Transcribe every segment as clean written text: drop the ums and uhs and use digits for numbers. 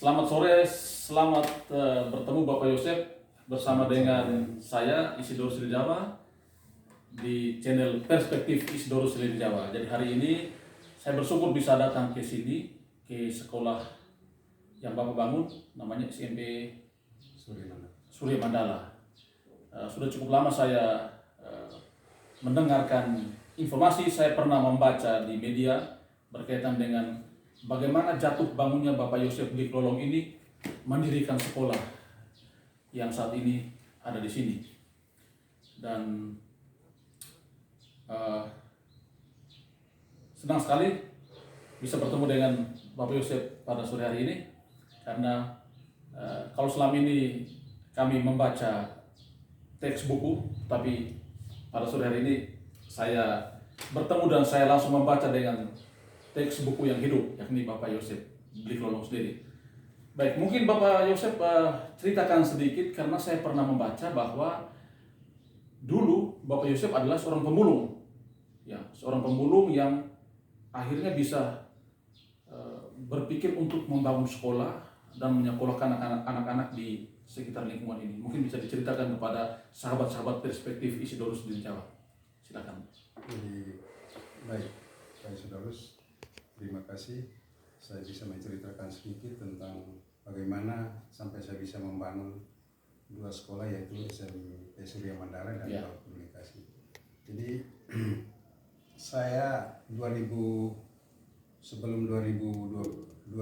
Selamat sore, selamat bertemu Bapak Yosef bersama dengan saya Isidorus Lijawa di channel Perspektif Isidorus Lijawa. Jadi hari ini saya bersyukur bisa datang ke sini, ke sekolah yang Bapak bangun, namanya SMP Surya Mandala. Sudah cukup lama saya mendengarkan informasi, saya pernah membaca di media berkaitan dengan bagaimana jatuh bangunnya Bapak Yosef Blikolong ini mendirikan sekolah yang saat ini ada di sini. Dan senang sekali bisa bertemu dengan Bapak Yosef pada sore hari ini, karena kalau selama ini kami membaca teks buku, tapi pada sore hari ini saya bertemu dan saya langsung membaca dengan teks buku yang hidup, yakni Bapak Yosef Blikolong sendiri. Baik, mungkin Bapak Yosef ceritakan sedikit, karena saya pernah membaca bahwa dulu Bapak Yosef adalah seorang pemulung, ya, seorang pemulung yang akhirnya bisa berpikir untuk membangun sekolah dan menyekolahkan anak-anak di sekitar lingkungan ini. Mungkin bisa diceritakan kepada sahabat-sahabat Perspektif Isidorus Lijawa. Silakan. Baik, Pak Isidorus. Terima kasih, saya bisa menceritakan sedikit tentang bagaimana sampai saya bisa membangun dua sekolah, yaitu SMP Surya Mandala dan Paut Komunikasi. Jadi saya sebelum 2004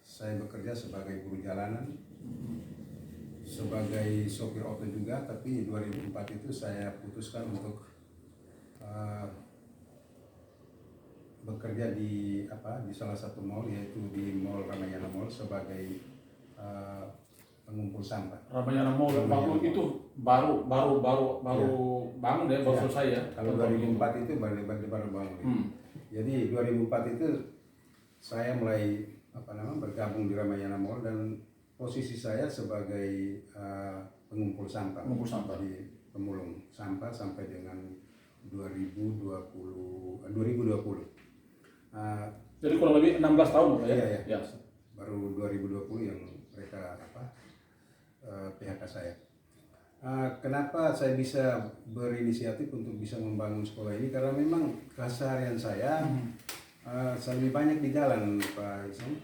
saya bekerja sebagai guru jalanan, sebagai sopir auto juga, tapi 2004 itu saya putuskan untuk bekerja di salah satu mall, yaitu di Mall Ramayana Mall sebagai pengumpul sampah. Ramayana Mall itu baru bangun ya, baru selesai ya. Kalau 2004 itu baru bangun. Jadi 2004 itu saya mulai bergabung di Ramayana Mall, dan posisi saya sebagai pengumpul sampah. Jadi pemulung sampah sampai dengan 2020. Jadi kurang lebih 16 tahun ya? Iya. Baru 2020 yang mereka PHK saya. Kenapa saya bisa berinisiatif untuk bisa membangun sekolah ini? Karena memang keseharian saya lebih banyak di jalan, Pak Isam.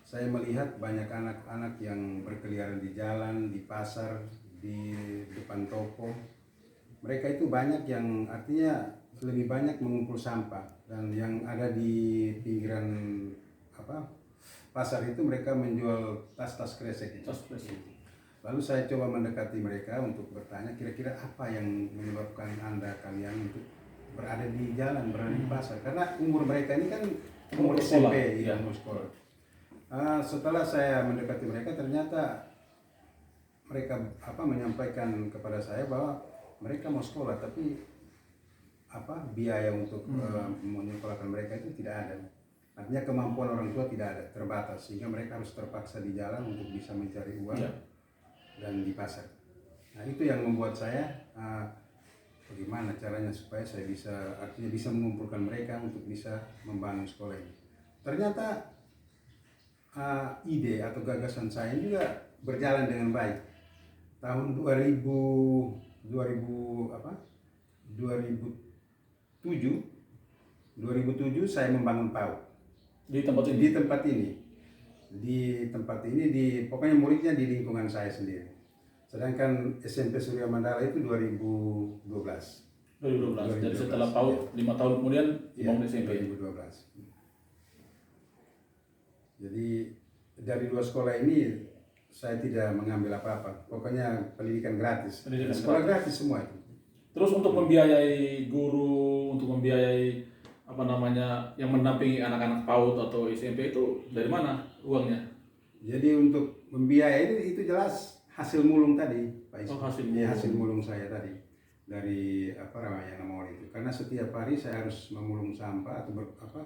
Saya melihat banyak anak-anak yang berkeliaran di jalan, di pasar, di depan toko. Mereka itu banyak yang artinya lebih banyak mengumpul sampah, dan yang ada di pinggiran pasar itu mereka menjual tas-tas kresek itu. Lalu saya coba mendekati mereka untuk bertanya, kira-kira apa yang menyebabkan kalian untuk berada di jalan, berada di pasar? Karena umur mereka ini kan umur SMP, umur sekolah. Setelah saya mendekati mereka, ternyata mereka menyampaikan kepada saya bahwa mereka mau sekolah, tapi biaya untuk menyekolahkan mereka itu tidak ada. Artinya kemampuan orang tua tidak ada, terbatas, sehingga mereka harus terpaksa di jalan untuk bisa mencari uang dan di pasar. Nah, itu yang membuat saya bagaimana caranya supaya saya bisa mengumpulkan mereka untuk bisa membangun sekolah ini. Ternyata ide atau gagasan saya juga berjalan dengan baik. Tahun 2007 saya membangun PAUD di tempat ini, pokoknya muridnya di lingkungan saya sendiri. Sedangkan SMP Surya Mandala itu 2012. Jadi setelah PAUD 5 tahun kemudian dibangun SMP. 2012. Jadi dari dua sekolah ini saya tidak mengambil apa-apa, pokoknya pendidikan gratis. Sekolah gratis semua itu. Terus untuk membiayai guru, untuk membiayai yang mendampingi anak-anak PAUD atau SMP itu dari mana uangnya? Jadi untuk membiayai itu jelas hasil mulung tadi, Pak Isma. Hasil mulung saya tadi dari Ramayana Mall itu. Karena setiap hari saya harus memulung sampah atau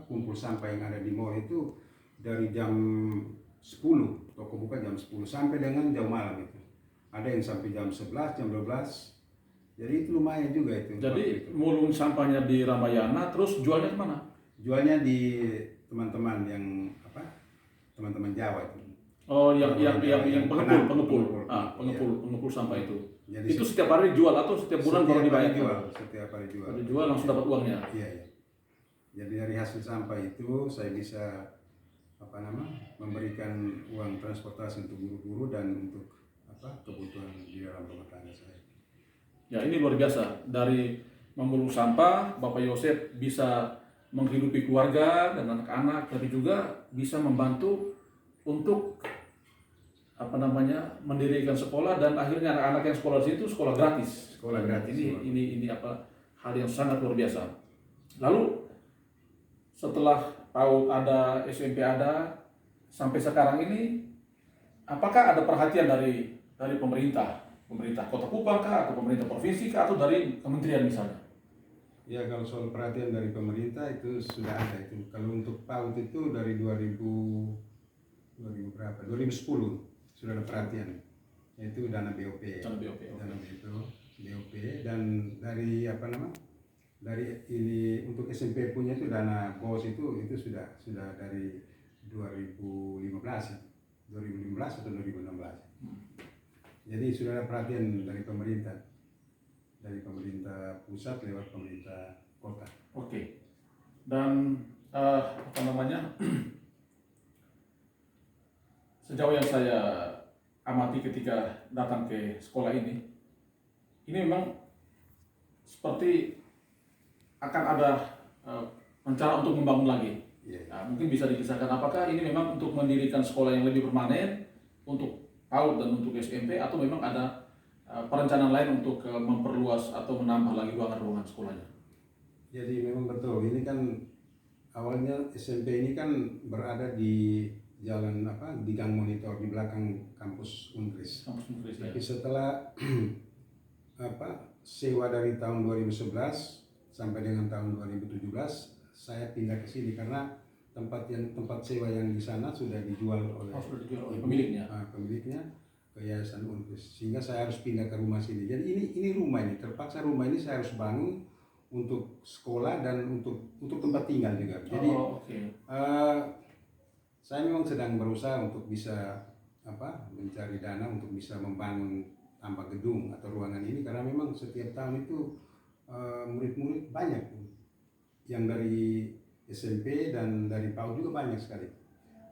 kumpul sampah yang ada di mall itu dari jam 10, toko buka jam 10 sampai dengan jam malam itu. Ada yang sampai jam 11, jam 12. Jadi itu lumayan juga itu. Jadi mulung sampahnya di Ramayana, terus jualnya kemana? Jualnya di teman-teman yang teman-teman Jawa itu. Oh, yang Penang, pengepul sampah itu. Jadi Itu setiap hari dijual atau setiap bulan baru dibayar? Setiap hari jual. Kalau dijual langsung dapat uangnya. Iya, iya. Jadi dari hasil sampah itu saya bisa memberikan uang transportasi untuk guru-guru dan untuk kebutuhan di dalam rumah tangga saya. Ya, ini luar biasa. Dari memulung sampah, Bapak Yosep bisa menghidupi keluarga dan anak-anak, tapi juga bisa membantu untuk mendirikan sekolah, dan akhirnya anak-anak yang sekolah di situ sekolah gratis. Sekolah gratis. Ini hal yang sangat luar biasa. Lalu setelah PAUD ada, SMP ada, sampai sekarang ini, apakah ada perhatian dari pemerintah Kota Kupang kah, atau pemerintah provinsi kah, atau dari kementerian misalnya? Ya, kalau soal perhatian dari pemerintah itu sudah ada itu. Kalau untuk PAUD itu dari 2010 sudah ada perhatian. Yaitu dana BOP. Dana BOP. Dana BOP, dan dari dari ini untuk SMP punya itu dana BOS itu sudah dari 2015 atau 2016. Jadi sudah ada perhatian dari pemerintah pusat lewat pemerintah kota. Oke. Dan sejauh yang saya amati ketika datang ke sekolah ini memang seperti akan ada rencana untuk membangun lagi. Yeah. Nah, mungkin bisa dikisahkan apakah ini memang untuk mendirikan sekolah yang lebih permanen untuk PAUD dan untuk SMP, atau memang ada perencanaan lain untuk memperluas atau menambah lagi ruangan-ruangan sekolahnya? Jadi memang betul, ini kan awalnya SMP ini kan berada di jalan di Gang Monitor di belakang kampus Unkris. Tapi setelah sewa dari tahun 2011 sampai dengan tahun 2017 saya pindah ke sini karena tempat sewa yang di sana sudah dijual oleh pemiliknya ke Yayasan Unkris, sehingga saya harus pindah ke rumah sini. Jadi ini rumah ini terpaksa saya harus bangun untuk sekolah dan untuk tempat tinggal juga. Jadi saya memang sedang berusaha untuk bisa mencari dana untuk bisa membangun tambah gedung atau ruangan ini, karena memang setiap tahun itu murid-murid banyak yang dari SMP dan dari PAUD juga banyak sekali,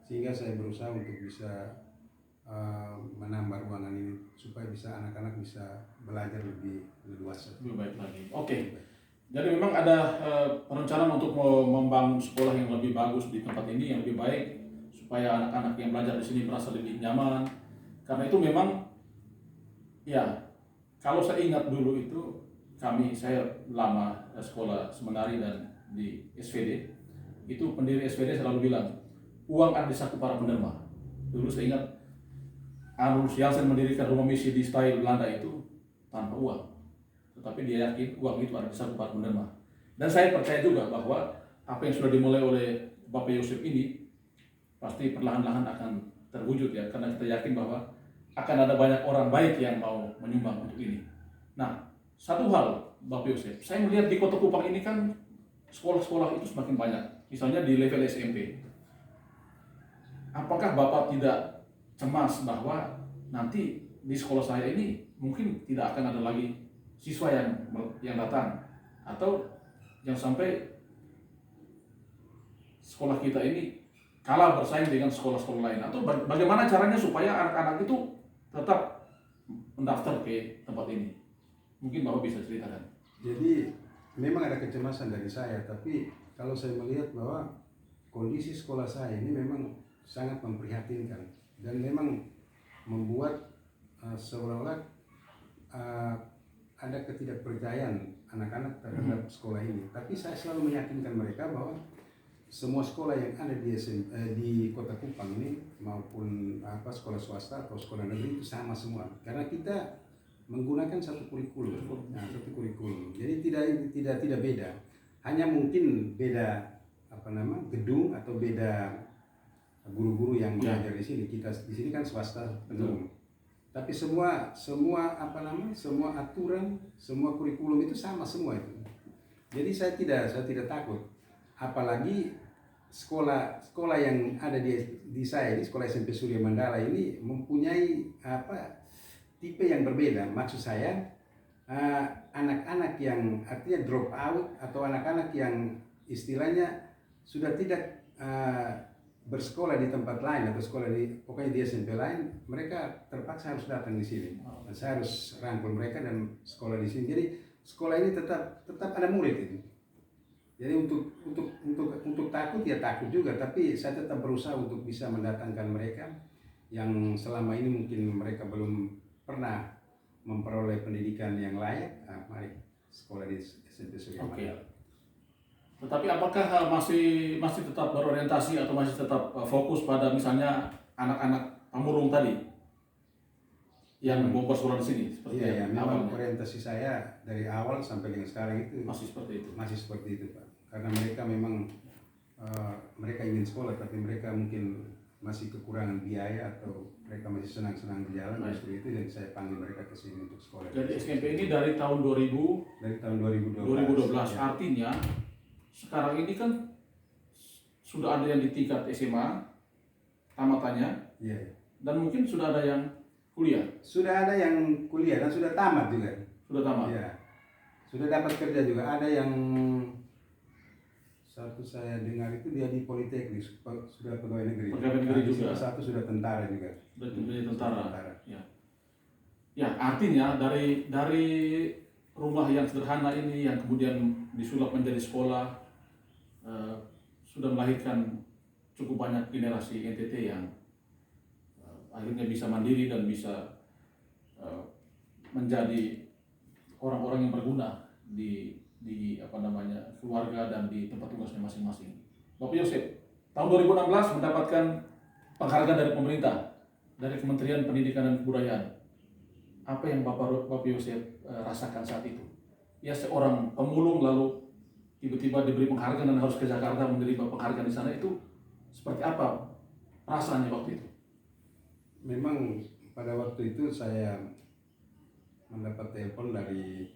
sehingga saya berusaha untuk bisa menambah ruangan ini supaya bisa anak-anak bisa belajar lebih luas, lebih baik lagi. Oke. Jadi memang ada perencanaan untuk membangun sekolah yang lebih bagus di tempat ini, yang lebih baik, supaya anak-anak yang belajar di sini merasa lebih nyaman. Karena itu memang, ya, kalau saya ingat dulu itu saya lama sekolah seminari dan di SVD, itu pendiri SVD selalu bilang uang ada di saku para penerima. Dulu saya ingat Arnold Jansen mendirikan rumah misi di style Belanda itu tanpa uang, tetapi dia yakin uang itu ada di saku para penerima. Dan saya percaya juga bahwa apa yang sudah dimulai oleh Bapak Yosep ini pasti perlahan-lahan akan terwujud, ya, karena kita yakin bahwa akan ada banyak orang baik yang mau menyumbang untuk ini. Nah, satu hal Bapak Yosep, saya melihat di Kota Kupang ini kan sekolah-sekolah itu semakin banyak, misalnya di level SMP. Apakah Bapak tidak cemas bahwa nanti di sekolah saya ini mungkin tidak akan ada lagi siswa yang datang, atau yang sampai sekolah kita ini kalah bersaing dengan sekolah-sekolah lain, atau bagaimana caranya supaya anak-anak itu tetap mendaftar ke tempat ini? Mungkin Bapak bisa ceritakan. Jadi memang ada kecemasan dari saya, tapi kalau saya melihat bahwa kondisi sekolah saya ini memang sangat memprihatinkan dan memang membuat seolah-olah ada ketidakpercayaan anak-anak terhadap sekolah ini. Tapi saya selalu meyakinkan mereka bahwa semua sekolah yang ada di Kota Kupang ini maupun sekolah swasta atau sekolah negeri itu sama semua, karena kita menggunakan satu kurikulum. Jadi tidak beda, hanya mungkin beda gedung atau beda guru-guru yang mengajar di sini. Kita di sini kan swasta penuh, tapi semua aturan, semua kurikulum itu sama semua itu. Jadi saya tidak takut, apalagi sekolah yang ada di saya ini, sekolah SMP Surya Mandala ini mempunyai tipe yang berbeda. Maksud saya anak-anak yang artinya drop out atau anak-anak yang istilahnya sudah tidak bersekolah di tempat lain atau sekolah pokoknya di SMP lain, mereka terpaksa harus datang di sini. Dan saya harus rangkul mereka dan sekolah di sini. Jadi sekolah ini tetap ada murid itu. Jadi untuk takut ya takut juga, tapi saya tetap berusaha untuk bisa mendatangkan mereka yang selama ini mungkin mereka belum pernah memperoleh pendidikan yang layak. Mari sekolah di SMP Surya Mandala. Tetapi apakah masih tetap berorientasi atau masih tetap fokus pada misalnya anak-anak pemulung tadi yang mau bersekolah di sini? Iya, memang orientasi saya dari awal sampai dengan sekarang itu masih seperti itu. Masih seperti itu, Pak. Karena mereka memang mereka ingin sekolah, tapi mereka mungkin masih kekurangan biaya atau mereka masih senang-senang berjalan. Justru itu yang saya panggil mereka ke sini untuk sekolah. Jadi SMP ini dari tahun 2000? Dari tahun 2012. Ya. Artinya sekarang ini kan sudah ada yang di tingkat SMA tamatannya, ya. Dan mungkin sudah ada yang kuliah. Sudah ada yang kuliah dan sudah tamat juga. Sudah tamat. Ya. Sudah dapat kerja juga. Ada yang satu saya dengar itu dia di Politeknik, sudah pegawai negeri. Pegawai negeri juga. Satu sudah tentara juga. Sudah tentara. Ya. Ya, artinya dari rumah yang sederhana ini yang kemudian disulap menjadi sekolah sudah melahirkan cukup banyak generasi NTT yang akhirnya bisa mandiri dan bisa menjadi orang-orang yang berguna di keluarga dan di tempat tugasnya masing-masing. Bapak Yosef, tahun 2016 mendapatkan penghargaan dari pemerintah, dari Kementerian Pendidikan dan Kebudayaan. Apa yang Bapak Yosef rasakan saat itu? Ya, seorang pemulung lalu tiba-tiba diberi penghargaan dan harus ke Jakarta menerima penghargaan di sana, itu seperti apa rasanya waktu itu? Memang pada waktu itu saya mendapat telepon dari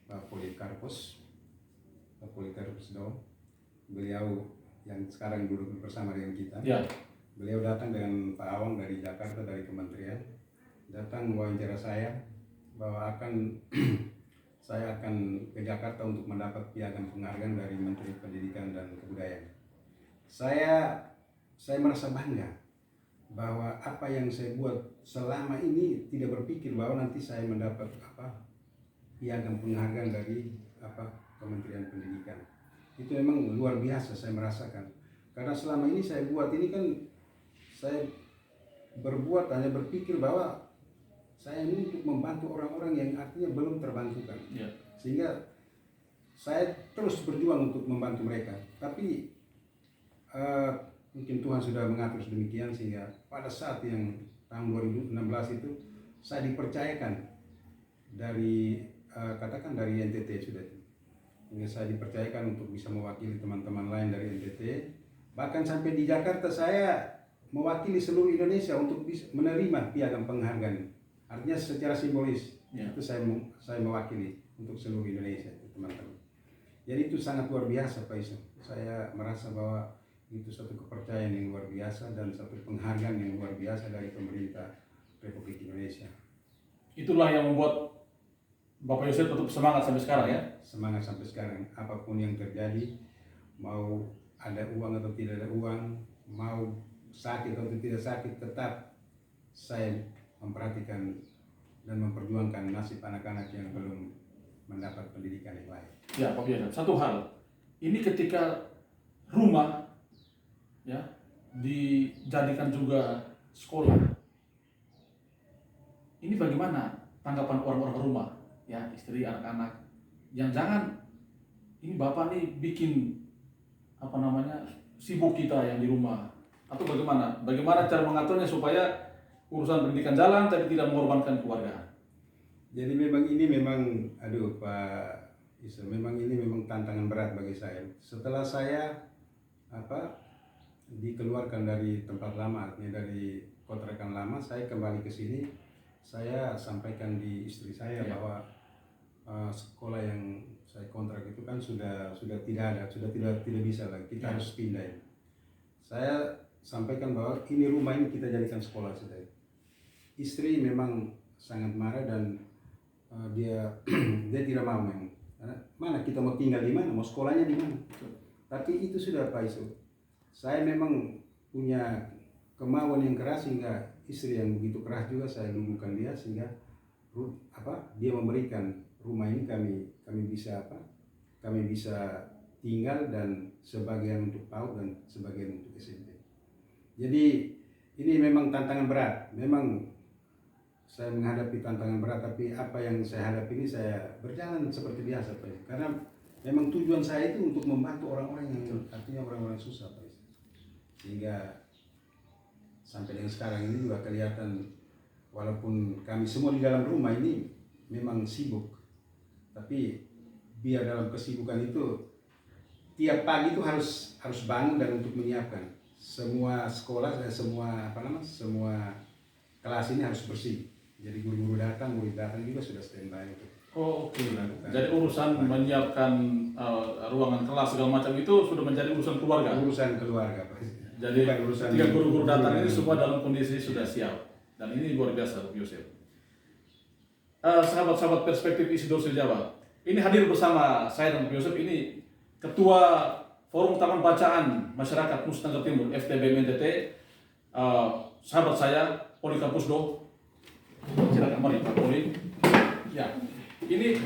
Pak Polikarpus Dong. Beliau yang sekarang duduk bersama dengan kita. Ya. Beliau datang dengan Pak Awang dari Jakarta, dari kementerian, datang mewawancara saya bahwa saya akan ke Jakarta untuk mendapat piagam penghargaan dari Menteri Pendidikan dan Kebudayaan. Saya merasa bangga bahwa apa yang saya buat selama ini tidak berpikir bahwa nanti saya mendapat piagam penghargaan dari Kementerian Pendidikan. Itu memang luar biasa saya merasakan. Karena selama ini saya buat ini kan saya berbuat hanya berpikir bahwa saya ini untuk membantu orang-orang yang artinya belum terbantukan. Ya. Sehingga saya terus berjuang untuk membantu mereka. Tapi mungkin Tuhan sudah mengatur sedemikian sehingga pada saat yang tahun 2016 itu saya dipercayakan dari katakan dari NTT sudah. Sehingga saya dipercayakan untuk bisa mewakili teman-teman lain dari NTT. Bahkan sampai di Jakarta saya mewakili seluruh Indonesia untuk bisa menerima piagam penghargaan. Artinya secara simbolis itu saya mewakili untuk seluruh Indonesia, teman-teman. Jadi itu sangat luar biasa, Pak Iso. Saya merasa bahwa itu satu kepercayaan yang luar biasa dan satu penghargaan yang luar biasa dari pemerintah Republik Indonesia. Itulah yang membuat Bapak Yosef tetap semangat sampai sekarang ya? Semangat sampai sekarang. Apapun yang terjadi, mau ada uang atau tidak ada uang, mau sakit atau tidak sakit, tetap saya memperhatikan dan memperjuangkan nasib anak-anak yang belum mendapat pendidikan yang layak. Ya, Pak Yosef, satu hal. Ini ketika rumah ya dijadikan juga sekolah. Ini bagaimana tanggapan orang-orang rumah, ya, istri, anak-anak, yang jangan ini bapak nih bikin sibuk kita yang di rumah, atau bagaimana cara mengaturnya supaya urusan pendidikan jalan tapi tidak mengorbankan keluarga. Jadi memang Pak Isa, memang ini memang tantangan berat bagi saya. Setelah saya dikeluarkan dari tempat lama, artinya dari kontrakan lama, saya kembali ke sini. Saya sampaikan di istri saya bahwa sekolah yang saya kontrak itu kan sudah tidak ada, sudah tidak bisa lagi. Kita harus pindah. saya sampaikan bahwa ini rumah ini kita jadikan sekolah saudara. Istri memang sangat marah dan dia dia tidak mau memang. Mana kita mau tinggal di mana, mau sekolahnya di mana. Tapi itu sudah Pak Iso. Saya memang punya kemauan yang keras sehingga istri yang begitu keras juga saya luluhkan dia sehingga dia memberikan rumah ini kami bisa kami bisa tinggal dan sebagian untuk PAUD dan sebagian untuk SMP. Jadi ini memang tantangan berat. Memang saya menghadapi tantangan berat, tapi apa yang saya hadapi ini saya berjalan seperti biasa Pak. Karena memang tujuan saya itu untuk membantu orang-orang yang artinya orang-orang susah Pak. Sehingga sampai dengan sekarang ini juga kelihatan walaupun kami semua di dalam rumah ini memang sibuk, tapi biar dalam kesibukan itu tiap pagi itu harus bangun dan untuk menyiapkan semua sekolah dan semua semua kelas ini harus bersih. Jadi guru-guru datang, murid datang juga sudah standby itu. Oh, oke. Jadi urusan menyiapkan ruangan kelas segala macam itu sudah menjadi urusan keluarga. Urusan keluarga Pak. Jadi ketika guru-guru datang ini semua dalam kondisi sudah siap. Dan ini luar biasa Bapak Yosef. Sahabat-sahabat perspektif Isidore Jawa, ini hadir bersama saya dan Bapak Yosef ini Ketua Forum Taman Bacaan Masyarakat Nusa Tenggara Timur FTB NTT, sahabat saya Poli Kapusdo. Silakan mari Pak Poli. Ya, ini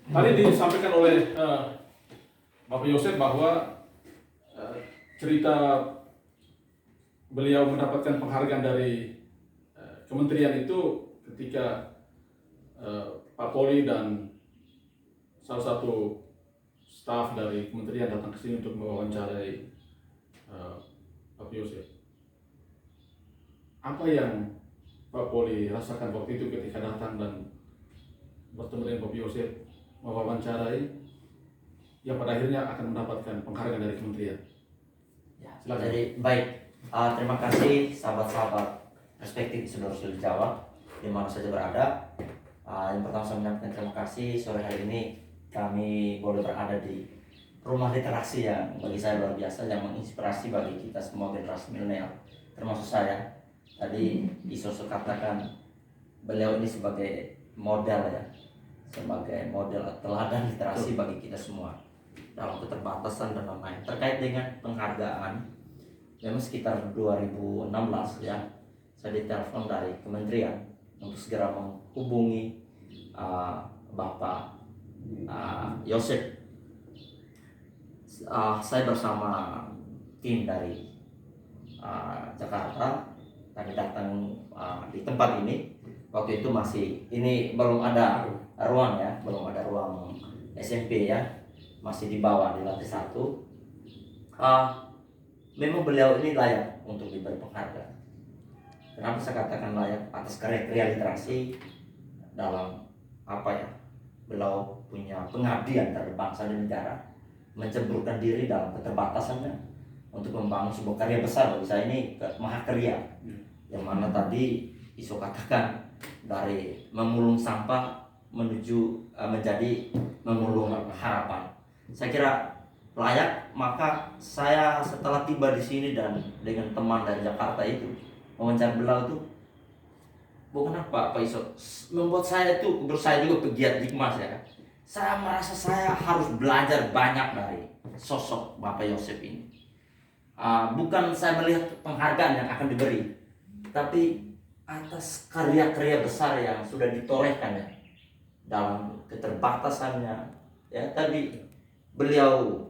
tadi disampaikan oleh Bapak Yosef bahwa cerita beliau mendapatkan penghargaan dari kementerian itu ketika Pak Poli dan salah satu staf dari kementerian datang ke sini untuk mewawancarai Pak Yosef. Apa yang Pak Poli rasakan waktu itu ketika datang dan bertemu dengan Pak Yosef mewawancarai yang pada akhirnya akan mendapatkan penghargaan dari kementerian? Ya, Silakan. jadi baik, terima kasih sahabat-sahabat perspektif Isidore Jawa di mana saja berada. Yang pertama saya menyampaikan terima kasih sore hari ini kami boleh berada di rumah literasi yang bagi saya luar biasa, yang menginspirasi bagi kita semua generasi milenial, termasuk saya. Tadi Isoso katakan beliau ini sebagai model ya, sebagai model teladan literasi bagi kita semua dalam keterbatasan dan lain-lain. Terkait dengan penghargaan, memang sekitar 2016 ya, saya ditelepon dari kementerian untuk segera menghubungi Bapak Yosef. Saya bersama tim dari Jakarta kami datang di tempat ini. Waktu itu ini belum ada ruang ya, belum ada ruang SMP ya, masih di bawah di lantai 1. Memang beliau ini layak untuk diberi penghargaan. Kenapa saya katakan layak? Atas karya literasi dalam beliau punya pengabdian terhadap bangsa dan negara, mencemburkan diri dalam keterbatasannya untuk membangun sebuah karya besar. Bagi saya ini mahakarya, yang mana tadi Iso katakan dari memulung sampah menuju menjadi memulung harapan. Saya kira layak. Maka saya setelah tiba di sini dan dengan teman dari Jakarta itu wawancara beliau itu, bukan Pak Iso, membuat saya itu berusaha juga pegiat Dikmas ya. Saya merasa saya harus belajar banyak dari sosok Bapak Yosef ini. Bukan saya melihat penghargaan yang akan diberi, tapi atas karya-karya besar yang sudah ditorehkan ya, dalam keterbatasannya ya. Tadi beliau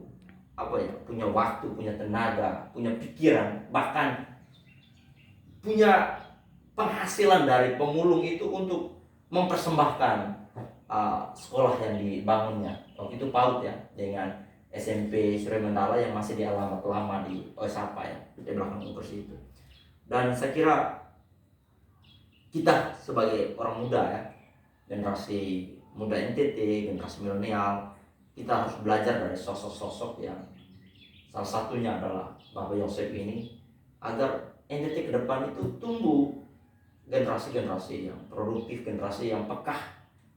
punya waktu, punya tenaga, punya pikiran, bahkan punya penghasilan dari pemulung itu untuk mempersembahkan sekolah yang dibangunnya. Waktu itu PAUD ya, dengan SMP Surya Mandala yang masih di alamat lama di Osapa ya, di belakang kursi itu. Dan saya kira kita sebagai orang muda ya, generasi muda NTT, generasi milenial, kita harus belajar dari sosok-sosok yang salah satunya adalah Bapak Yosef ini, agar NTT ke depan itu tumbuh generasi-generasi yang produktif, generasi yang pekah,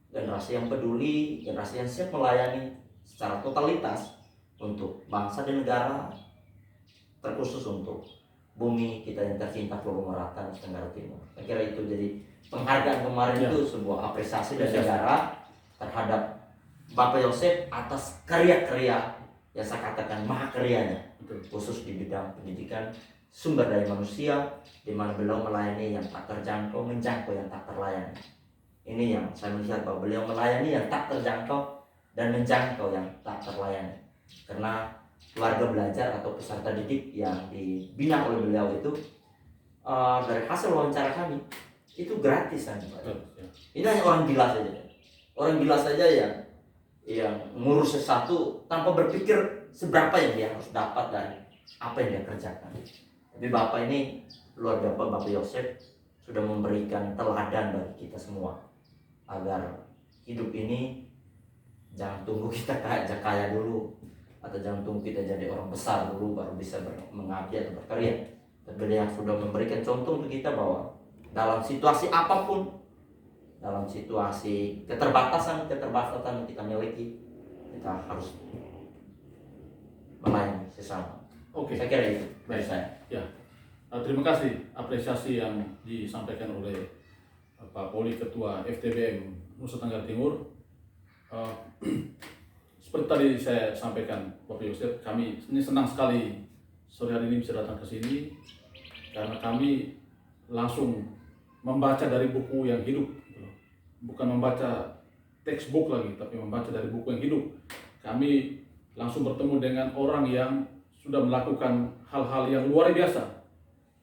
generasi yang peduli, generasi yang siap melayani secara totalitas untuk bangsa dan negara terkhusus untuk bumi kita yang tercinta Pulau Merata Nusa Tenggara Timur. Saya kira itu jadi penghargaan kemarin Ya. itu sebuah apresiasi dari negara terhadap Bapak Yosef atas karya-karya yang saya katakan mahakaryanya, Betul. khusus di bidang pendidikan sumber daya manusia, di mana beliau melayani yang tak terjangkau, menjangkau yang tak terlayani. Ini yang saya melihat bahwa beliau melayani yang tak terjangkau dan menjangkau yang tak terlayani. Karena keluarga belajar atau peserta didik yang dibina oleh beliau itu dari hasil wawancara kami itu gratis kan, Pak. Betul, ya. Ini hanya orang gila saja. Orang gila saja yang ngurus sesuatu tanpa berpikir seberapa yang dia harus dapat dari apa yang dia kerjakan. Tapi Bapak ini luar biasa, Bapak Yosef sudah memberikan teladan bagi kita semua agar hidup ini jangan tunggu kita kaya dulu, atau jangan tunggu kita jadi orang besar dulu baru bisa mengabdi atau berkarya. Tapi dia sudah memberikan contoh untuk kita bahwa dalam situasi apapun, dalam situasi keterbatasan yang kita miliki, kita harus melayani sesama. Oke. Saya kira itu dari Baik. saya. Ya, terima kasih apresiasi yang disampaikan oleh Pak Poli Ketua FTBM Nusa Tenggara Timur. Seperti tadi saya sampaikan Bapak Yosef, kami ini senang sekali sore hari ini bisa datang ke sini karena kami langsung membaca dari buku yang hidup, gitu loh. Bukan membaca textbook lagi, tapi membaca dari buku yang hidup. Kami langsung bertemu dengan orang yang sudah melakukan hal-hal yang luar biasa,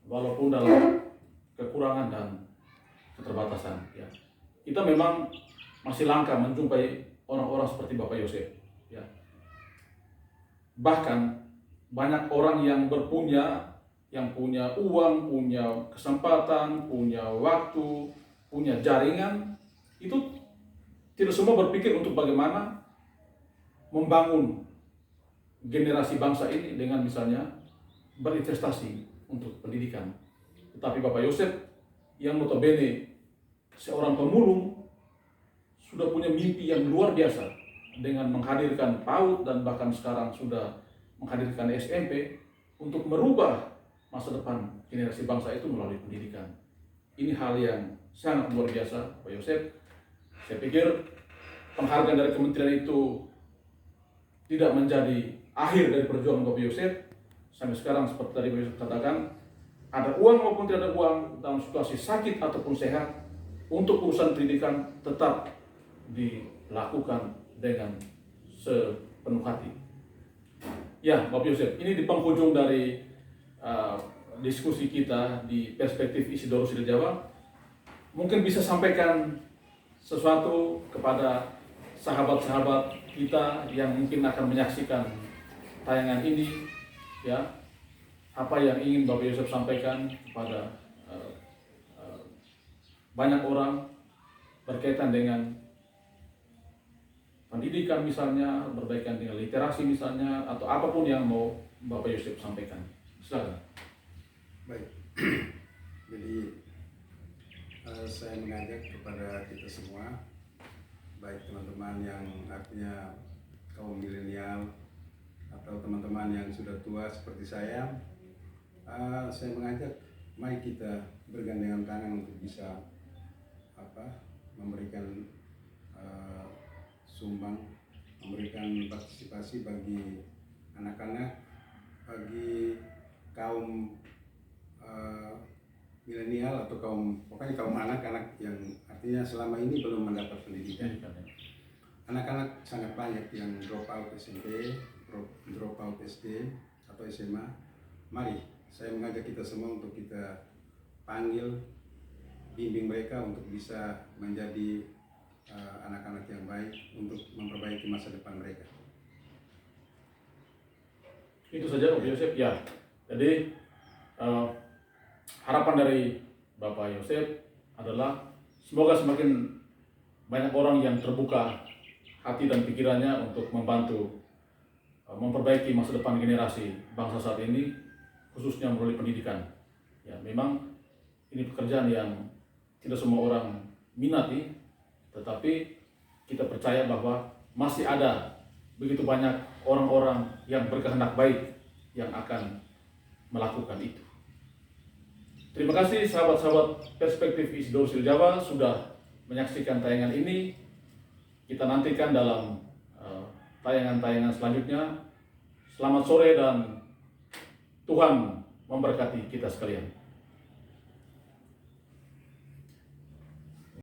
walaupun dalam kekurangan dan keterbatasan. Ya. Kita memang masih langka menjumpai orang-orang seperti Bapak Yosef. Ya. Bahkan banyak orang yang punya uang, punya kesempatan, punya waktu, punya jaringan, itu tidak semua berpikir untuk bagaimana membangun generasi bangsa ini dengan misalnya berinvestasi untuk pendidikan. Tetapi Bapak Yosef yang notabene seorang pemulung sudah punya mimpi yang luar biasa dengan menghadirkan PAUD dan bahkan sekarang sudah menghadirkan SMP untuk merubah masa depan generasi bangsa itu melalui pendidikan. Ini hal yang sangat luar biasa, Pak Yosef. Saya pikir penghargaan dari kementerian itu tidak menjadi akhir dari perjuangan Bapak Yosef. Sampai sekarang seperti tadi Bapak Yosef katakan, ada uang maupun tidak ada uang, dalam situasi sakit ataupun sehat, untuk urusan pendidikan tetap dilakukan dengan sepenuh hati. Ya, Bapak Yosef, ini di penghujung dari diskusi kita di perspektif Isidorus di Jawa. Mungkin bisa sampaikan sesuatu kepada sahabat-sahabat kita yang mungkin akan menyaksikan tayangan ini, ya, apa yang ingin Bapak Yosef sampaikan kepada banyak orang berkaitan dengan pendidikan misalnya, berkaitan dengan literasi misalnya, atau apapun yang mau Bapak Yosef sampaikan. Silakan. Baik. Jadi saya mengajak kepada kita semua, baik teman-teman yang artinya kaum milenial atau teman-teman yang sudah tua seperti saya mengajak, mari kita bergandengan tangan untuk bisa memberikan sumbang, memberikan partisipasi bagi anak-anak, bagi kaum milenial atau pokoknya kaum anak-anak yang artinya selama ini belum mendapat pendidikan. Anak-anak sangat banyak yang drop out SMP, drop out SD atau SMA. Mari saya mengajak kita semua untuk kita panggil, bimbing mereka untuk bisa menjadi anak-anak yang baik untuk memperbaiki masa depan mereka. Itu saja Bapak Yosef. Ya, jadi harapan dari Bapak Yosef adalah semoga semakin banyak orang yang terbuka hati dan pikirannya untuk membantu memperbaiki masa depan generasi bangsa saat ini, khususnya melalui pendidikan. Ya, memang ini pekerjaan yang tidak semua orang minati, tetapi kita percaya bahwa masih ada begitu banyak orang-orang yang berkehendak baik yang akan melakukan itu. Terima kasih sahabat-sahabat Perspektif Isidore Jawa sudah menyaksikan tayangan ini. Kita nantikan dalam tayangan-tayangan selanjutnya. Selamat sore dan Tuhan memberkati kita sekalian.